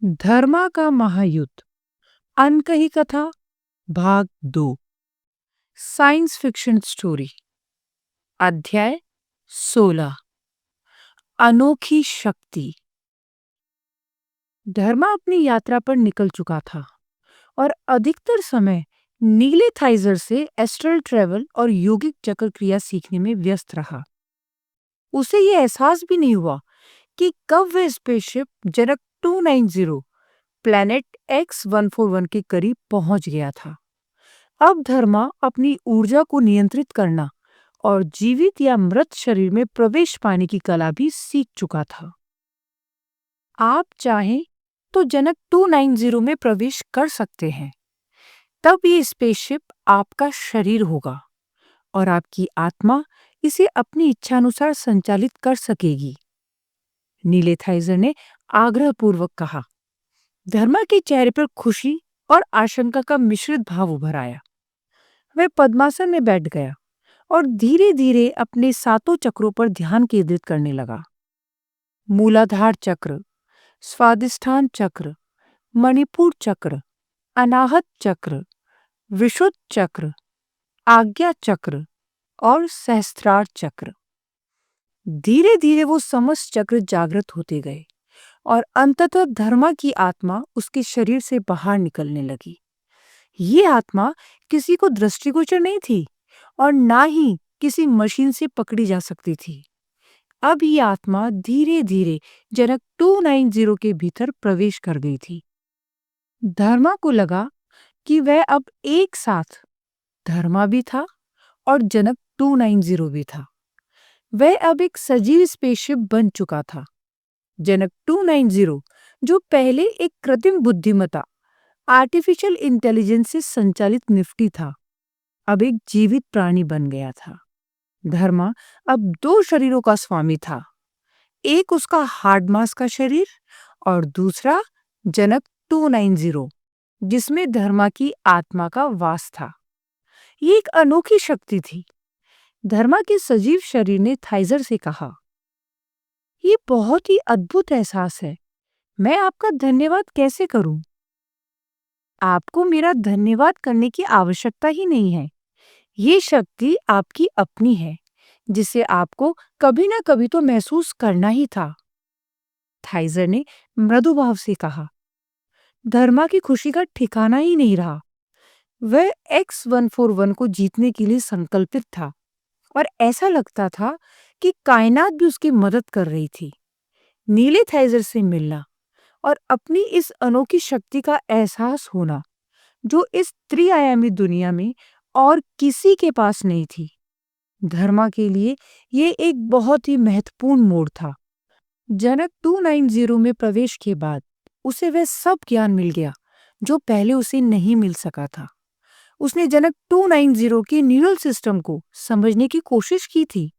धर्मा का महायुद्ध अनकही कथा भाग 2 साइंस फिक्शन स्टोरी अध्याय 16 अनोखी शक्ति। धर्मा अपनी यात्रा पर निकल चुका था और अधिकतर समय नीले थाइजर से एस्ट्रल ट्रेवल और योगिक चक्र क्रिया सीखने में व्यस्त रहा। उसे यह एहसास भी नहीं हुआ कि कब वह स्पेसशिप जनक 290 प्लैनेट X141 के करीब पहुंच गया था। अब धर्मा अपनी ऊर्जा को नियंत्रित करना और जीवित या मृत शरीर में प्रवेश पाने की कला भी सीख चुका था। आप चाहें तो जनक 290 में प्रवेश कर सकते हैं। तब ये स्पेसशिप आपका शरीर होगा और आपकी आत्मा इसे अपनी इच्छानुसार संचालित कर सकेगी, नीले थाइजर ने आग्रहपूर्वक कहा। धर्मा के चेहरे पर खुशी और आशंका का मिश्रित भाव उभर आया। वह पद्मासन में बैठ गया और धीरे धीरे अपने सातों चक्रों पर ध्यान केंद्रित करने लगा। मूलाधार चक्र, स्वादिष्ठान चक्र, मणिपुर चक्र, अनाहत चक्र, विशुद्ध चक्र, आज्ञा चक्र और सहस्त्रार चक्र। धीरे धीरे वो समस्त चक्र जागृत होते गए और अंततः धर्मा की आत्मा उसके शरीर से बाहर निकलने लगी। ये आत्मा किसी को दृष्टिगोचर नहीं थी और ना ही किसी मशीन से पकड़ी जा सकती थी। अब ये आत्मा धीरे धीरे जनक 290 के भीतर प्रवेश कर गई थी। धर्मा को लगा कि वह अब एक साथ धर्मा भी था और जनक 290 भी था। वह अब एक सजीव स्पेसशिप बन चुका था। जनक 290, जो पहले एक कृत्रिम बुद्धिमत्ता आर्टिफिशियल इंटेलिजेंस से संचालित निफ्टी था, अब एक जीवित प्राणी बन गया था। धर्मा अब 2 शरीरों का स्वामी था, एक उसका हार्ड मास का शरीर और दूसरा जनक 290, जिसमें धर्मा की आत्मा का वास था। ये एक अनोखी शक्ति थी। धर्मा के सजीव शरीर ने थाइजर से कहा, ये बहुत ही अद्भुत एहसास है। मैं आपका धन्यवाद कैसे करूं? आपको मेरा धन्यवाद करने की आवश्यकता ही नहीं है। ये शक्ति आपकी अपनी है, जिसे आपको कभी ना कभी तो महसूस करना ही था, थाइजर ने मृदु भाव से कहा। धर्मा की खुशी का ठिकाना ही नहीं रहा। वह X141 को जीतने के लिए संकल्पित था और ऐसा लगता था कि कायनात भी उसकी मदद कर रही थी। नीले थाइजर से मिलना और अपनी इस अनोखी शक्ति का एहसास होना, जो इस त्रिआयामी दुनिया में और किसी के पास नहीं थी, धर्मा के लिए ये एक बहुत ही महत्वपूर्ण मोड़ था। जनक 290 में प्रवेश के बाद उसे वह सब ज्ञान मिल गया जो पहले उसे नहीं मिल सका था। उसने जनक 290 के न्यूरल सिस्टम को समझने की कोशिश की थी,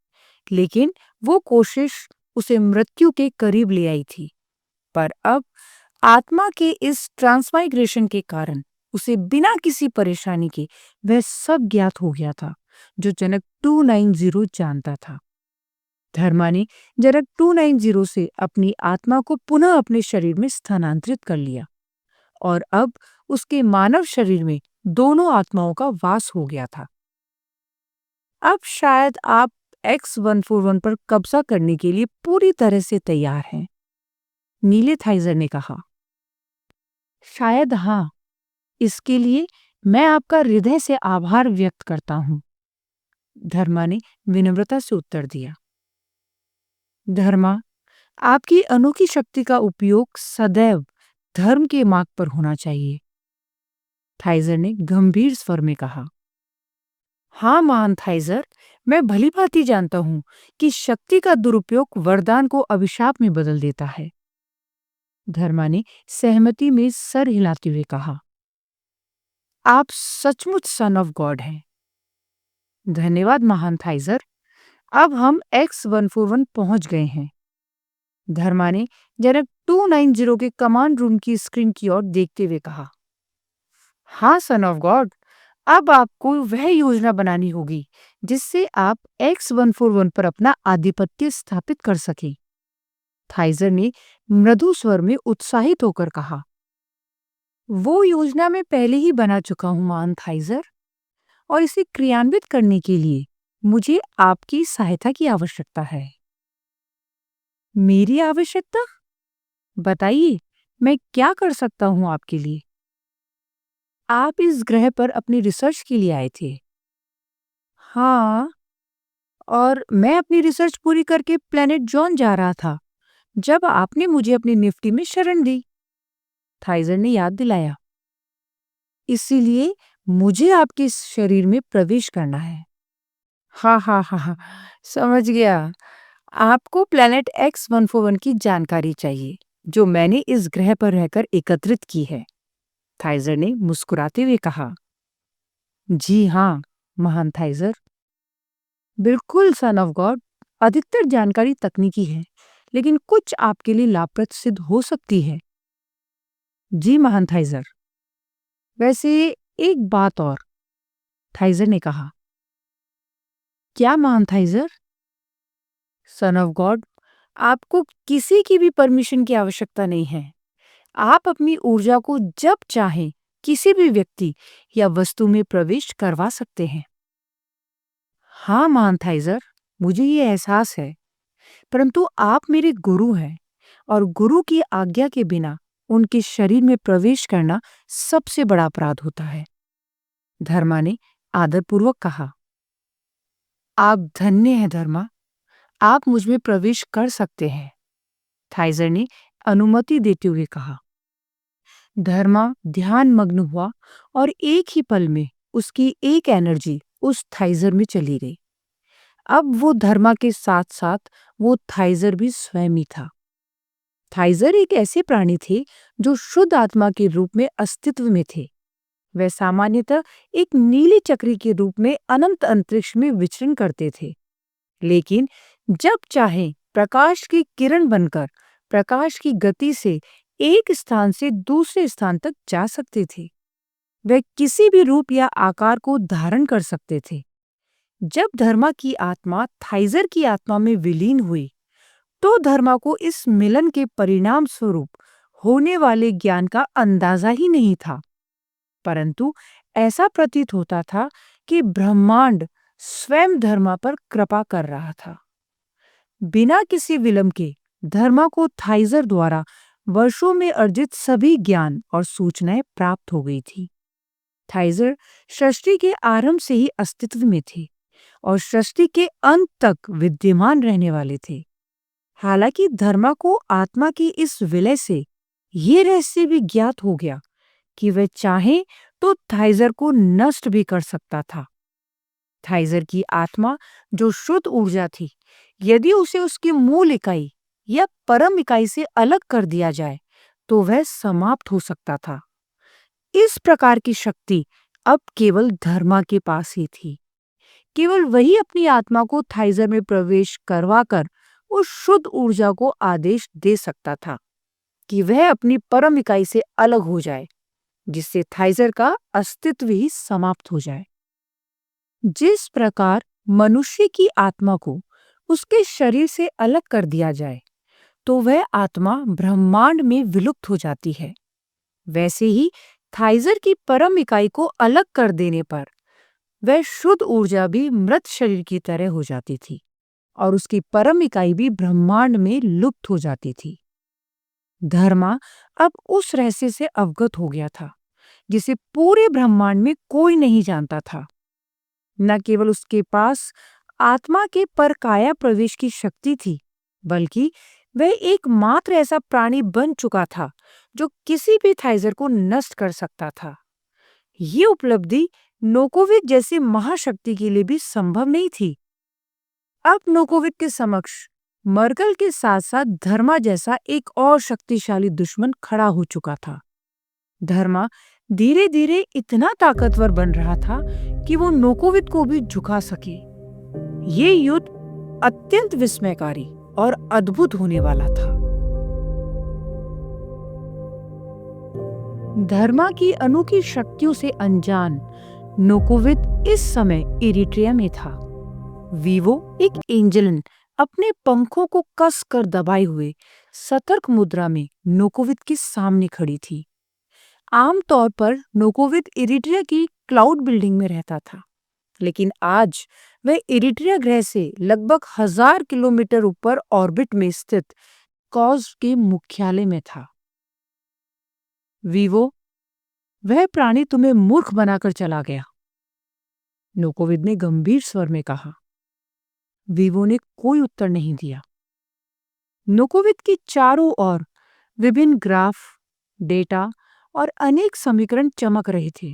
लेकिन वो कोशिश उसे मृत्यु के करीब ले आई थी। पर अब आत्मा के इस ट्रांसमाइग्रेशन के कारण उसे बिना किसी परेशानी के वह सब ज्ञात हो गया था जो जनक 290 जानता था। धर्मा ने जनक 290 से अपनी आत्मा को पुनः अपने शरीर में स्थानांतरित कर लिया और अब उसके मानव शरीर में दोनों आत्माओं का वास हो गया था। अब शायद आप X141 पर कब्जा करने के लिए पूरी तरह से तैयार हैं, नीले थाइजर ने कहा। शायद हाँ, इसके लिए मैं आपका हृदय से आभार व्यक्त करता हूं, धर्मा ने विनम्रता से उत्तर दिया। धर्मा, आपकी अनोखी शक्ति का उपयोग सदैव धर्म के मार्ग पर होना चाहिए, थाइजर ने गंभीर स्वर में कहा। हाँ महान थाइजर, मैं भली भांति जानता हूं कि शक्ति का दुरुपयोग वरदान को अभिशाप में बदल देता है, धर्मा ने सहमति में सर हिलाते हुए कहा। आप सचमुच सन ऑफ गॉड हैं। धन्यवाद महान थाइजर। अब हम X141 पहुंच गए हैं, धर्मा ने जनक 290 के कमांड रूम की स्क्रीन की ओर देखते हुए कहा। हाँ सन ऑफ गॉड, अब आपको वह योजना बनानी होगी जिससे आप X141 पर अपना आधिपत्य स्थापित कर सकें, थाइजर ने मृदु स्वर में उत्साहित होकर कहा। वो योजना मैं पहले ही बना चुका हूं महान थाइजर, और इसे क्रियान्वित करने के लिए मुझे आपकी सहायता की आवश्यकता है। मेरी आवश्यकता? बताइए, मैं क्या कर सकता हूं आपके लिए? आप इस ग्रह पर अपनी रिसर्च के लिए आए थे। हाँ, और मैं अपनी रिसर्च पूरी करके प्लेनेट जॉन जा रहा था जब आपने मुझे अपनी निफ्टी में शरण दी, थाइजर ने याद दिलाया। इसीलिए मुझे आपके इस शरीर में प्रवेश करना है। हाँ हाँ हाँ हाँ, समझ गया। आपको प्लेनेट X141 की जानकारी चाहिए, जो मैंने इस ग्रह पर रहकर एकत्रित की है, थाइजर ने मुस्कुराते हुए कहा। जी हाँ, महान थाइजर। बिल्कुल सन ऑफ गॉड। अधिकतर जानकारी तकनीकी है, लेकिन कुछ आपके लिए लाभप्रद सिद्ध हो सकती है। जी महान थाइजर। वैसे एक बात और, थाइजर ने कहा। क्या महान थाइजर? सन ऑफ गॉड, आपको किसी की भी परमिशन की आवश्यकता नहीं है। आप अपनी ऊर्जा को जब चाहें किसी भी व्यक्ति या वस्तु में प्रवेश करवा सकते हैं। हाँ महान थाइजर, मुझे ये एहसास है, परंतु आप मेरे गुरु हैं, और गुरु की आज्ञा के बिना उनके शरीर में प्रवेश करना सबसे बड़ा अपराध होता है, धर्मा ने आदरपूर्वक कहा। आप धन्य हैं धर्मा, आप मुझ में प्रवेश कर सकते हैं, थाइजर ने अनुमति देते हुए कहा। धर्मा ध्यान मग्न हुआ और एक ही पल में उसकी एक एनर्जी उस थाइजर में चली गई। अब वो धर्मा के साथ साथ वो थाइजर भी स्वयं ही था। थाइजर एक ऐसे प्राणी थे जो शुद्ध आत्मा के रूप में अस्तित्व में थे। वे सामान्यतः एक नीली चक्री के रूप में अनंत अंतरिक्ष में विचरण करते थे, लेकिन जब चाहे प्रकाश की किरण बनकर प्रकाश की गति से एक स्थान से दूसरे स्थान तक जा सकते थे। वे किसी भी रूप या आकार को धारण कर सकते थे। जब धर्मा की आत्मा थाइजर की आत्मा में विलीन हुई, तो धर्मा को इस मिलन के परिणाम स्वरूप होने वाले ज्ञान का अंदाजा ही नहीं था, परंतु ऐसा प्रतीत होता था कि ब्रह्मांड स्वयं धर्मा पर कृपा कर रहा था। बिना किसी विलंब के धर्मा को थाइजर द्वारा वर्षों में अर्जित सभी ज्ञान और सूचनाएं प्राप्त हो गई थी। थाइजर सृष्टि के आरंभ से ही अस्तित्व में थे और सृष्टि के अंत तक विद्यमान रहने वाले थे। हालांकि धर्मा को आत्मा की इस विलय से ये रहस्य भी ज्ञात हो गया कि वह चाहे तो थाइजर को नष्ट भी कर सकता था। थाइजर की आत्मा जो शुद्ध ऊर्जा थी, यदि उसे उसकी मूल इकाई या परम इकाई से अलग कर दिया जाए तो वह समाप्त हो सकता था। इस प्रकार की शक्ति अब केवल धर्मा के पास ही थी। केवल वही अपनी आत्मा को थाइजर में प्रवेश करवाकर उस शुद्ध ऊर्जा को आदेश दे सकता था कि वह अपनी परम इकाई से अलग हो जाए, जिससे थाइजर का अस्तित्व ही समाप्त हो जाए। जिस प्रकार मनुष्य की आत्मा को उसके शरीर से अलग कर दिया जाए तो वह आत्मा ब्रह्मांड में विलुप्त हो जाती है, वैसे ही थाइजर की परम इकाई को अलग कर देने पर वह शुद्ध ऊर्जा भी मृत शरीर की तरह हो जाती थी और उसकी परम इकाई भी ब्रह्मांड में लुप्त हो जाती थी। धर्मा अब उस रहस्य से अवगत हो गया था जिसे पूरे ब्रह्मांड में कोई नहीं जानता था। न केवल उसके पास आत्मा के परकाया प्रवेश की शक्ति थी, बल्कि वह एकमात्र ऐसा प्राणी बन चुका था जो किसी भी थाइजर को नष्ट कर सकता था। ये उपलब्धि नोकोविक जैसे महाशक्ति के लिए भी संभव नहीं थी। अब नोकोविक के समक्ष मर्गल के साथ साथ धर्मा जैसा एक और शक्तिशाली दुश्मन खड़ा हो चुका था। धर्मा धीरे धीरे इतना ताकतवर बन रहा था कि वो नोकोविक को भी झुका सके। ये युद्ध अत्यंत विस्मयकारी और अद्भुत होने वाला था। धर्मा की अनोखी शक्तियों से अनजान नोकोविक इस समय इरिट्रिया में था। वीवो एक एंजेलन अपने पंखों को कसकर दबाए हुए सतर्क मुद्रा में नोकोविद के सामने खड़ी थी। आमतौर पर नोकोविद इरिट्रिया की क्लाउड बिल्डिंग में रहता था, लेकिन आज वह इरिट्रिया ग्रह से लगभग 1000 किलोमीटर ऊपर ऑर्बिट में स्थित कॉज के मुख्यालय में था। वीवो, वह प्राणी तुम्हें मूर्ख बनाकर चला गया, नोकोविद ने गंभीर स्वर में कहा। वीवो ने कोई उत्तर नहीं दिया। नोकोविद के चारों ओर विभिन्न ग्राफ, डेटा और अनेक समीकरण चमक रहे थे।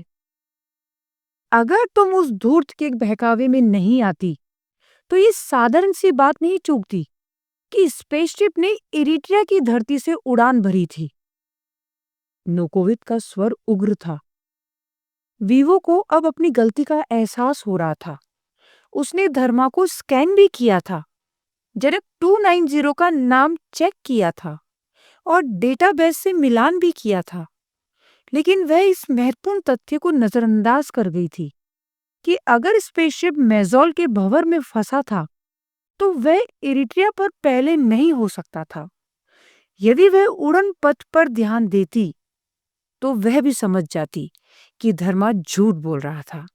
अगर तुम उस धूर्त के बहकावे में नहीं आती, तो ये साधारण सी बात नहीं चूकती कि स्पेसशिप ने इरिट्रिया की धरती से उड़ान भरी थी। नोकोविद का स्वर उग्र था। वीवो को अब अपनी गलती का एहसास हो रहा था। उसने धर्मा को स्कैन भी किया था, जनक 290 का नाम चेक किया था और डेटाबेस से मिलान भी किया था, लेकिन वह इस महत्वपूर्ण तथ्य को नजरअंदाज कर गई थी कि अगर स्पेसशिप मेजोल के भंवर में फंसा था, तो वह इरिट्रिया पर पहले नहीं हो सकता था। यदि वह उड़न पथ पर ध्यान देती, तो वह भी समझ जाती कि धर्मा झूठ बोल रहा था।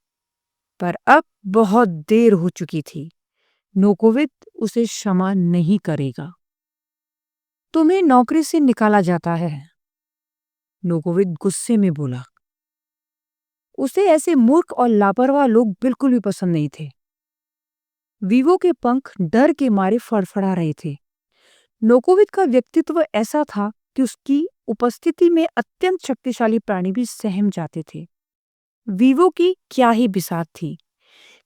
पर अब बहुत देर हो चुकी थी। नोकोविद उसे क्षमा नहीं करेगा। तुम्हें नौकरी से निकाला जाता है, नोकोविद गुस्से में बोला। उसे ऐसे मूर्ख और लापरवाह लोग बिल्कुल भी पसंद नहीं थे। वीवो के पंख डर के मारे फड़फड़ा रहे थे। नोकोविद का व्यक्तित्व ऐसा था कि उसकी उपस्थिति में अत्यंत शक्तिशाली प्राणी भी सहम जाते थे। वीवो की क्या ही बिसात थी।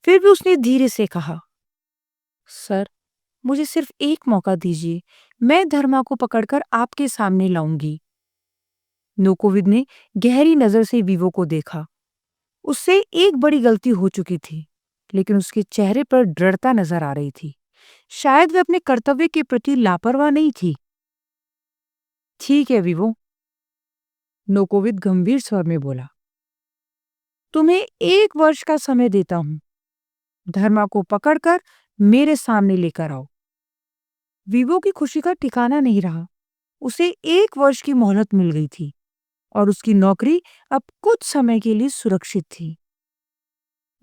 फिर भी उसने धीरे से कहा, सर, मुझे सिर्फ एक मौका दीजिए, मैं धर्मा को पकड़कर आपके सामने लाऊंगी। नोकोविद ने गहरी नजर से वीवो को देखा। उससे एक बड़ी गलती हो चुकी थी, लेकिन उसके चेहरे पर दृढ़ता नजर आ रही थी। शायद वह अपने कर्तव्य के प्रति लापरवाह नहीं थी। ठीक है वीवो, नोकोविद गंभीर स्वर में बोला। तुम्हें 1 वर्ष का समय देता हूं। धर्मा को पकड़कर मेरे सामने लेकर आओ। वीवो की खुशी का ठिकाना नहीं रहा। उसे 1 वर्ष की मोहलत मिल गई थी और उसकी नौकरी अब कुछ समय के लिए सुरक्षित थी।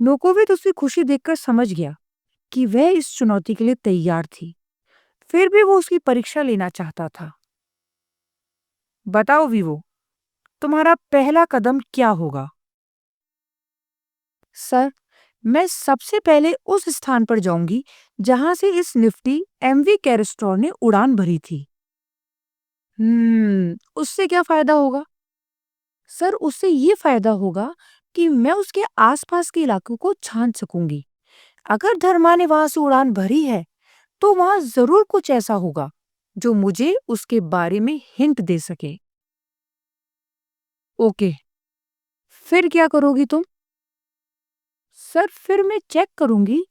नोकोविद उसकी खुशी देखकर समझ गया कि वह इस चुनौती के लिए तैयार थी। फिर भी वो उसकी परीक्षा लेना चाहता था। बताओ वीवो, तुम्हारा पहला कदम क्या होगा? सर, मैं सबसे पहले उस स्थान पर जाऊंगी जहां से इस निफ्टी एमवी कैरेस्टोर ने उड़ान भरी थी। उससे क्या फायदा होगा? सर, उससे ये फायदा होगा कि मैं उसके आसपास के इलाकों को छान सकूंगी। अगर धर्मा ने वहां से उड़ान भरी है, तो वहां जरूर कुछ ऐसा होगा जो मुझे उसके बारे में हिंट दे सके। ओके, फिर क्या करोगी तुम? सर, फिर मैं चेक करूंगी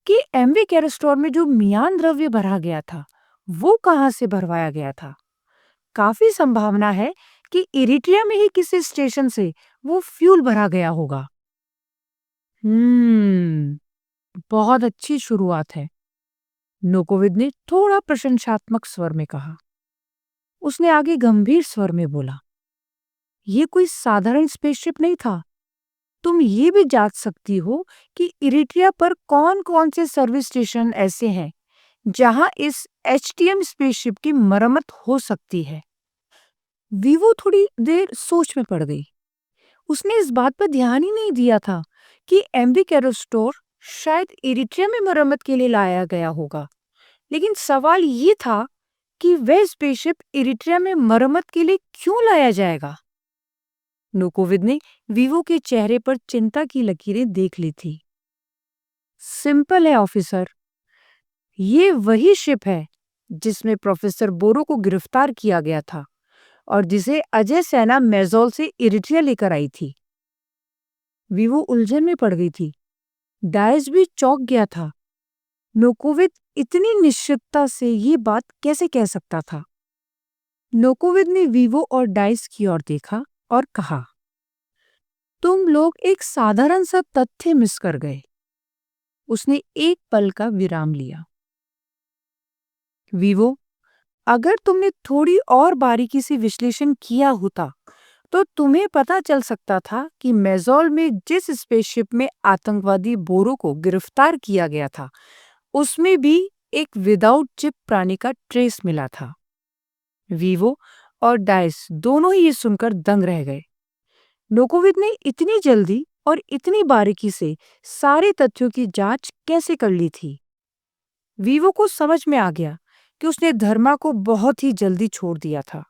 कि एमवी कैरेस्टोर में जो मियान द्रव्य भरा गया था, वो कहां से भरवाया गया था। काफी संभावना है कि इरिट्रिया में ही किसी स्टेशन से वो फ्यूल भरा गया होगा। बहुत अच्छी शुरुआत है, नोकोविद ने थोड़ा प्रशंसात्मक स्वर में कहा। उसने आगे गंभीर स्वर में बोला, ये कोई साधारण स्पेसशिप नहीं था। तुम ये भी जांच सकती हो कि इरिट्रिया पर कौन कौन से सर्विस स्टेशन ऐसे हैं जहां इस एचटीएम स्पेसशिप की मरम्मत हो सकती है। वीवो थोड़ी देर सोच में पड़ गई। उसने इस बात पर ध्यान ही नहीं दिया था कि एमवी कैरेस्टोर शायद इरिट्रिया में मरम्मत के लिए लाया गया होगा, लेकिन सवाल ये था कि वह स्पेसशिप इरिट्रिया में मरम्मत के लिए क्यों लाया जाएगा। नोकोविद ने वीवो के चेहरे पर चिंता की लकीरें देख ली थी। सिंपल है ऑफिसर, ये वही शिप है जिसमें प्रोफेसर बोरो को गिरफ्तार किया गया था और जिसे अजय सेना मेजोल से इरिट्रिया लेकर आई थी। वीवो उलझन में पड़ गई थी। डायस भी चौंक गया था। नोकोविद इतनी निश्चितता से ये बात कैसे कह सकता था? नोकोविद ने वीवो और डाइस की ओर देखा और कहा, तुम लोग एक साधारण सा तथ्य मिस कर गए। उसने एक पल का विराम लिया। वीवो, अगर तुमने थोड़ी और बारीकी से विश्लेषण किया होता तो तुम्हें पता चल सकता था कि मेजोल में जिस स्पेसशिप में आतंकवादी बोरो को गिरफ्तार किया गया था उसमें भी एक विदाउट चिप प्राणी का ट्रेस मिला था। वीवो और डाइस दोनों ही ये सुनकर दंग रह गए। नोकोविद ने इतनी जल्दी और इतनी बारीकी से सारे तथ्यों की जांच कैसे कर ली थी? वीवो को समझ में आ गया कि उसने धर्मा को बहुत ही जल्दी छोड़ दिया था।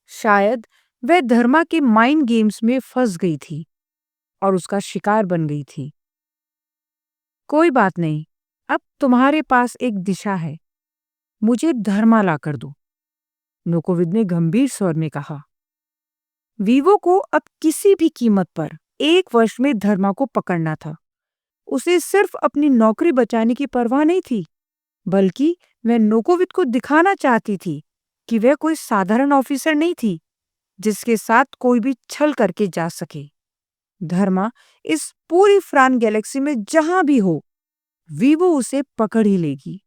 शायद वह धर्मा के माइंड गेम्स में फंस गई थी और उसका शिकार बन गई थी। कोई बात नहीं, अब तुम्हारे पास एक दिशा है। मुझे धर्मा ला कर दो, नोकोविद ने गंभीर स्वर में कहा। वीवो को अब किसी भी कीमत पर 1 वर्ष में धर्मा को पकड़ना था। उसे सिर्फ अपनी नौकरी बचाने की परवाह नहीं थी, बल्कि वह नोकोविद को दिखाना चाहती थी कि वह कोई साधारण ऑफिसर नहीं थी जिसके साथ कोई भी छल करके जा सके। धर्मा इस पूरी फ्रान गैलेक्सी में जहां भी हो, वीवो उसे पकड़ ही लेगी।